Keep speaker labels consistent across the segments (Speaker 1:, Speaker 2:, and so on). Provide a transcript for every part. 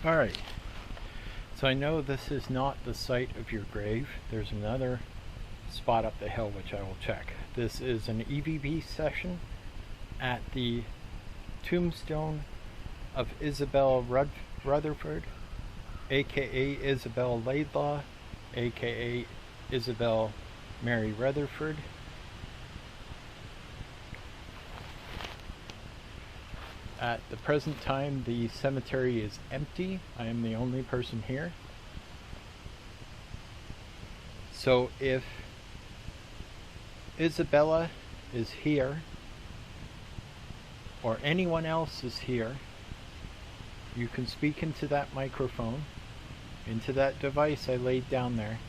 Speaker 1: Alright, so I know this is not the site of your grave. There's another spot up the hill which I will check. This is an EVP session at the tombstone of Isabella Rutherford, aka Isabella Laidlaw, aka Isabel Mary Rutherford. At the present time, the cemetery is empty. I am the only person here. So if Isabella is here, or anyone else is here, you can speak into that microphone, into that device I laid down there,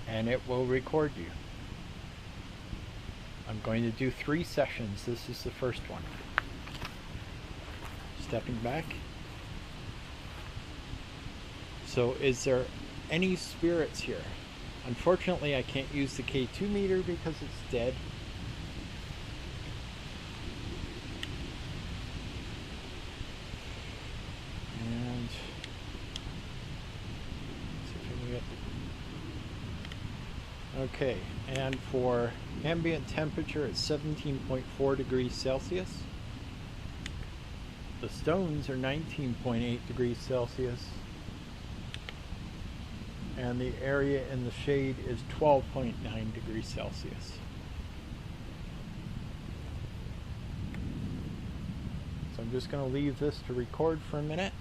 Speaker 1: and it will record you. I'm going to do 3 sessions. This is the first one. Stepping back. So is there any spirits here? Unfortunately, I can't use the K2 meter because it's dead. And see if I can get. Okay, and for ambient temperature it's 17.4 degrees Celsius. The stones are 19.8 degrees Celsius. And the area in the shade is 12.9 degrees Celsius. So I'm just going to leave this to record for a minute,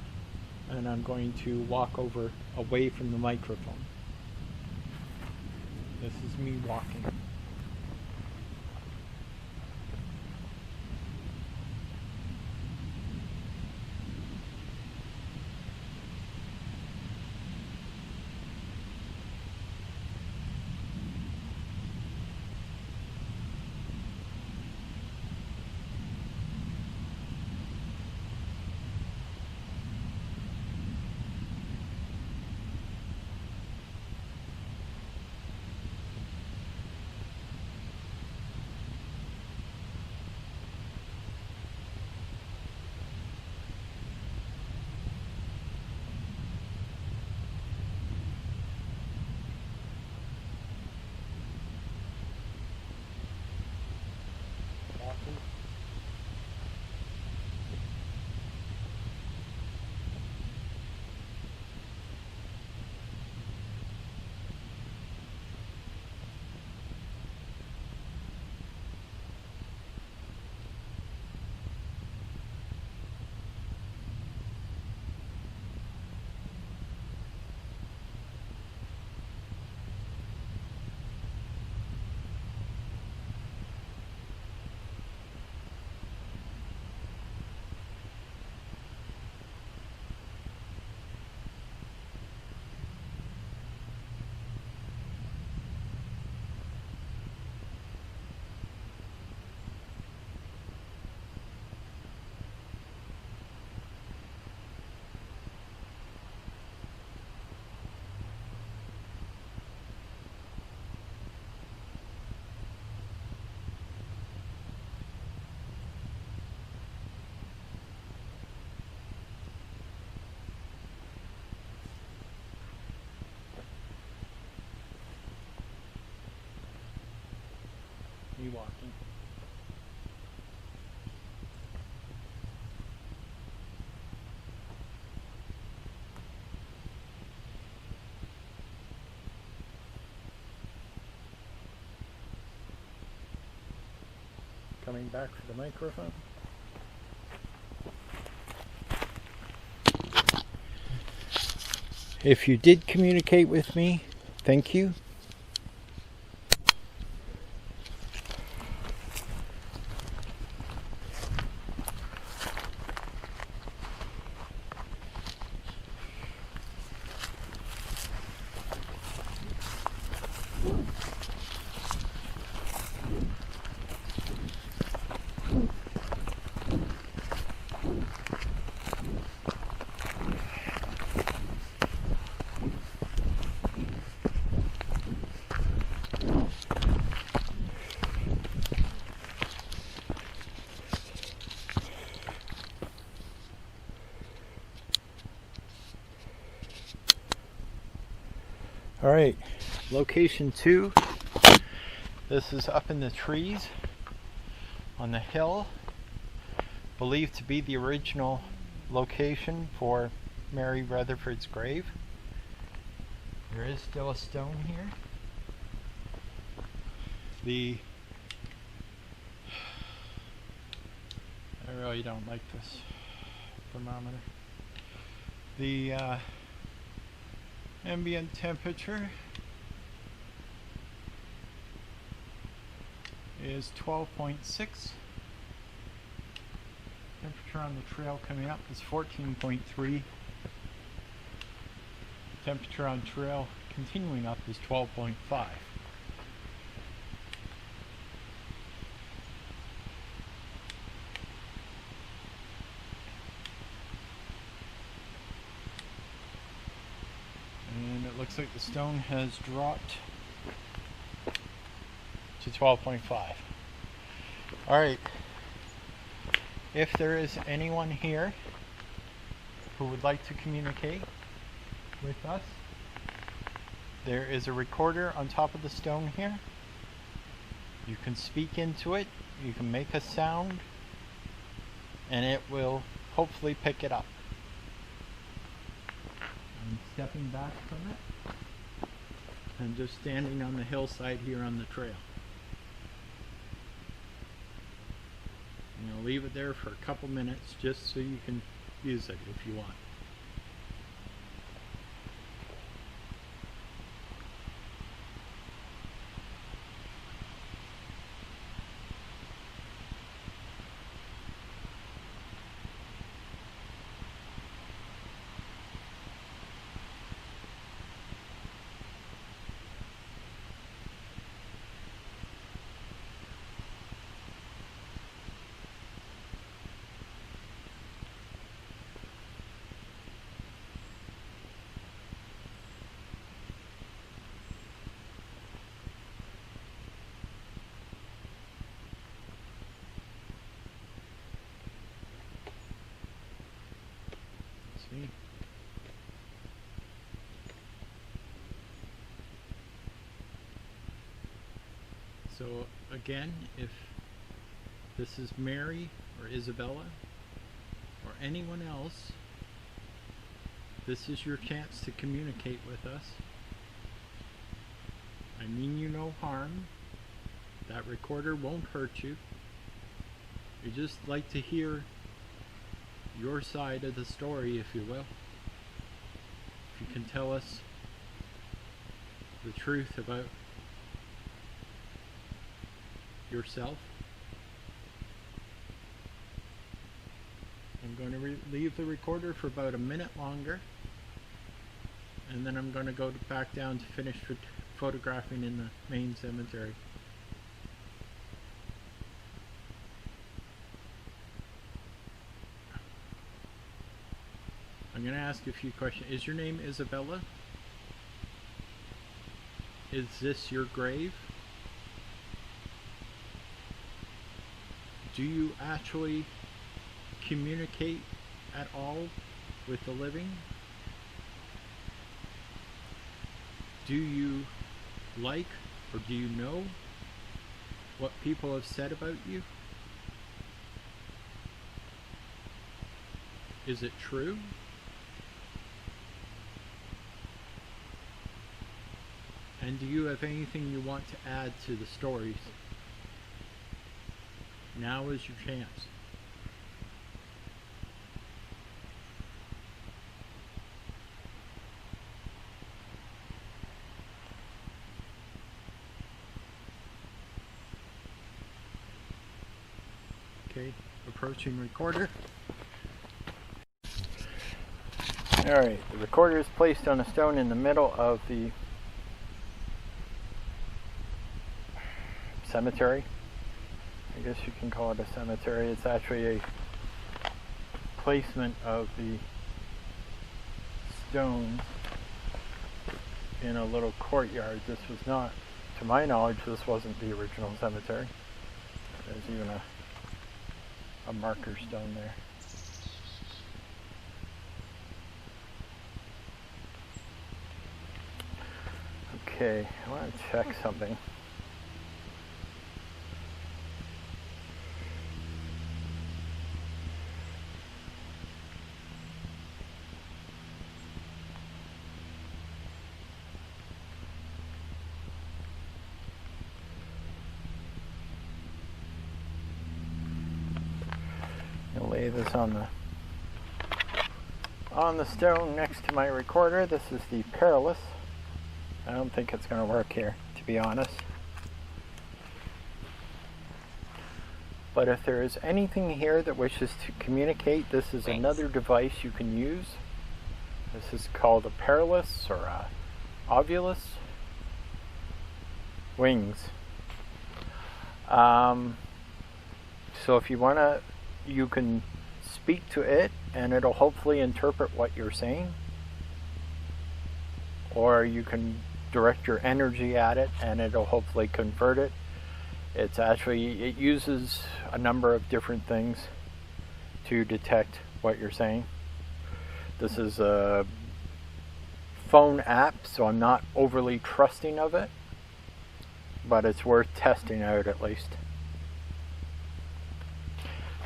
Speaker 1: and I'm going to walk over away from the microphone. This is me walking. Me walking. Coming back for the microphone. If you did communicate with me, thank you. Alright, location 2. This is up in the trees on the hill, believed to be the original location for Mary Rutherford's grave. There is still a stone here. I really don't like this thermometer. The ambient temperature is 12.6. Temperature on the trail coming up is 14.3. Temperature on trail continuing up is 12.5. And it looks like the stone has dropped to 12.5. Alright. If there is anyone here who would like to communicate with us, there is a recorder on top of the stone here. You can speak into it, you can make a sound, and it will hopefully pick it up. I'm stepping back from it and just standing on the hillside here on the trail. And I'll leave it there for a couple minutes just so you can use it if you want. So again, if this is Mary or Isabella or anyone else, this is your chance to communicate with us. I mean you no harm. That recorder won't hurt you. We just like to hear your side of the story, if you will. If you can tell us the truth about yourself. I'm going to leave the recorder for about a minute longer, and then I'm going to go back down to finish photographing in the main cemetery. I'm going to ask a few questions. Is your name Isabella? Is this your grave? Do you actually communicate at all with the living? Do you like or do you know what people have said about you? Is it true? And do you have anything you want to add to the stories? Now is your chance. Okay, approaching recorder. Alright, the recorder is placed on a stone in the middle of the cemetery. I guess you can call it a cemetery. It's actually a placement of the stones in a little courtyard. This was not, to my knowledge, this wasn't the original cemetery. There's even a marker stone there. Okay, I want to check something. I'll lay this on the stone next to my recorder. This is the Perilous. I don't think it's going to work here, to be honest. But if there is anything here that wishes to communicate, this is another device you can use. This is called a Perilous or a Ovulus. Wings. So if you want to, you can speak to it and it'll hopefully interpret what you're saying. Or you can direct your energy at it and it'll hopefully convert it. It uses a number of different things to detect what you're saying. This is a phone app, so I'm not overly trusting of it, but it's worth testing out at least.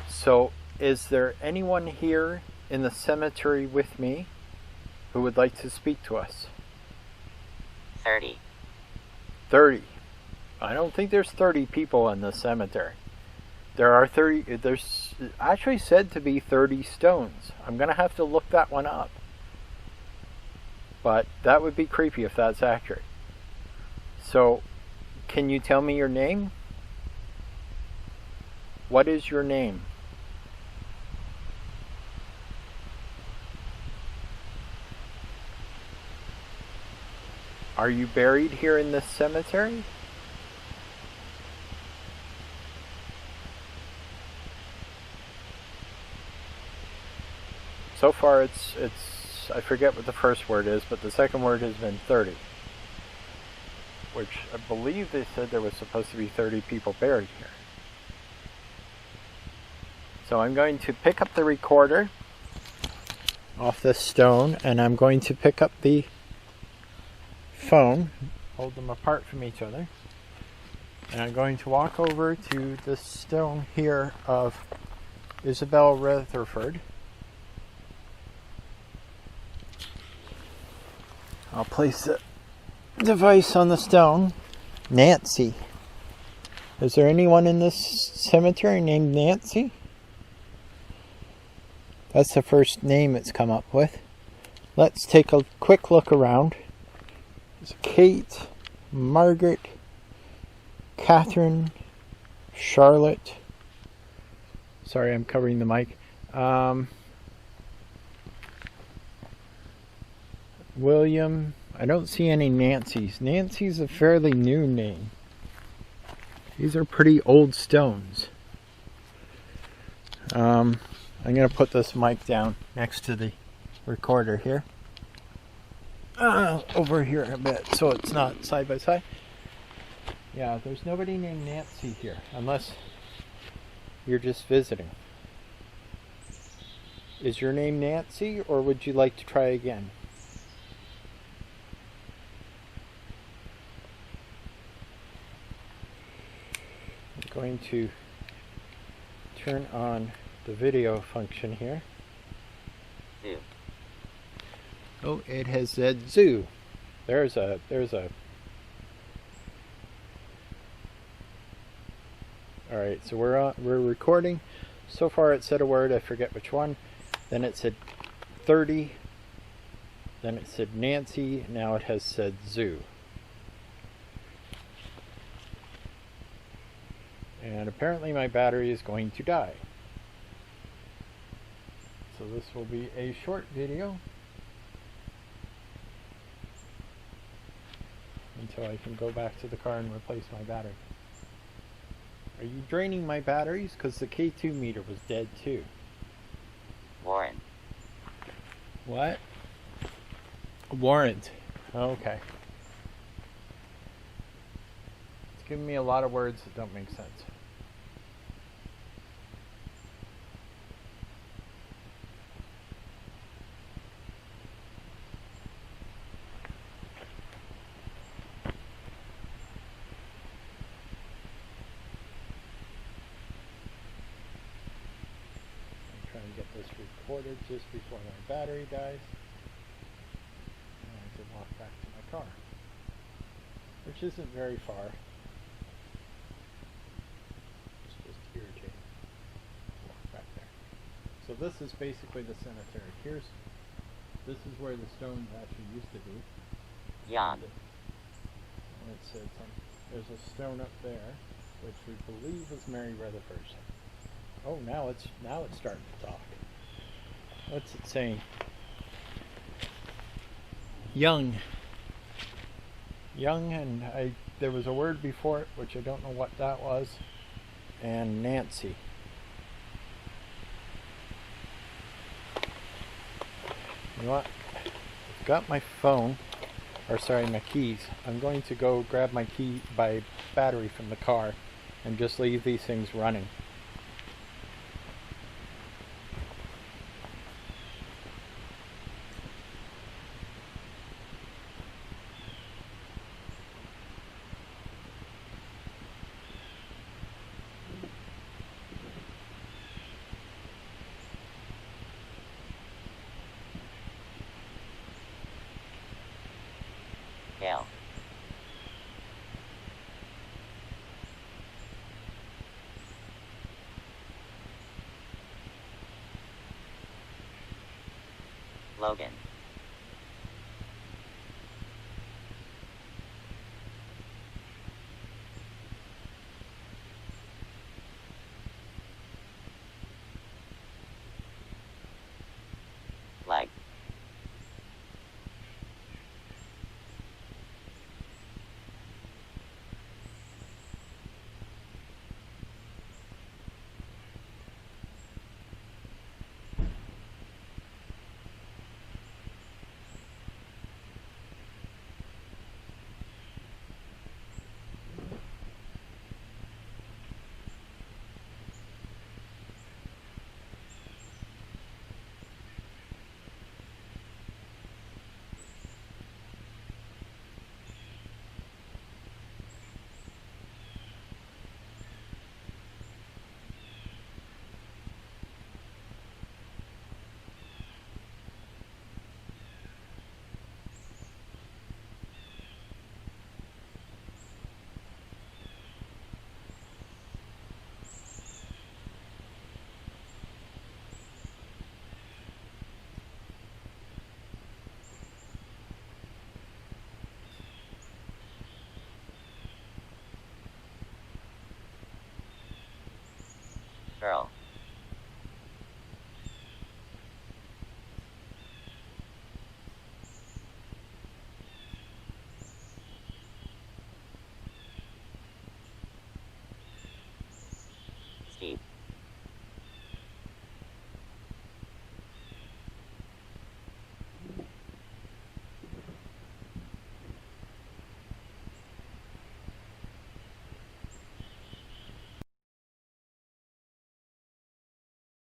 Speaker 1: So, is there anyone here in the cemetery with me who would like to speak to us?
Speaker 2: 30.
Speaker 1: 30. I don't think there's 30 people in the cemetery. There's actually said to be 30 stones. I'm going to have to look that one up. But that would be creepy if that's accurate. So, can you tell me your name? What is your name? Are you buried here in this cemetery? So far it's I forget what the first word is, but the second word has been 30. Which I believe they said there was supposed to be 30 people buried here. So I'm going to pick up the recorder off this stone, and I'm going to pick up the phone, hold them apart from each other, and I'm going to walk over to the stone here of Isabella Rutherford. I'll place the device on the stone. Nancy. Is there anyone in this cemetery named Nancy? That's the first name it's come up with. Let's take a quick look around. There's Kate, Margaret, Catherine, Charlotte. Sorry, I'm covering the mic. William. I don't see any Nancys. Nancy's a fairly new name. These are pretty old stones. I'm going to put this mic down next to the recorder here. Over here a bit so it's not side by side. Yeah, there's nobody named Nancy here unless you're just visiting. Is your name Nancy, or would you like to try again? I'm going to turn on the video function here.
Speaker 2: Zoo.
Speaker 1: Oh, it has said zoo. There's a Alright, so we're recording. So far it said a word, I forget which one. Then it said 30. Then it said Nancy. Now it has said zoo. And apparently my battery is going to die. So this will be a short video until I can go back to the car and replace my battery. Are you draining my batteries? Because the K2 meter was dead too.
Speaker 2: Warrant.
Speaker 1: What? Warrant. Okay. It's giving me a lot of words that don't make sense. this recorded just before my battery dies. And I have to walk back to my car, which isn't very far. It's just irritating. Walk back there. So this is basically the cemetery. This is where the stones actually used to be.
Speaker 2: Jan.
Speaker 1: And it says there's a stone up there, which we believe was Mary Rutherford's. Oh, now it's starting to talk. What's it saying? Young, and there was a word before it, which I don't know what that was, and Nancy. You know what? I've got my phone, or sorry, my keys. I'm going to go grab my battery from the car and just leave these things running.
Speaker 2: L. Logan. Leg. Girl.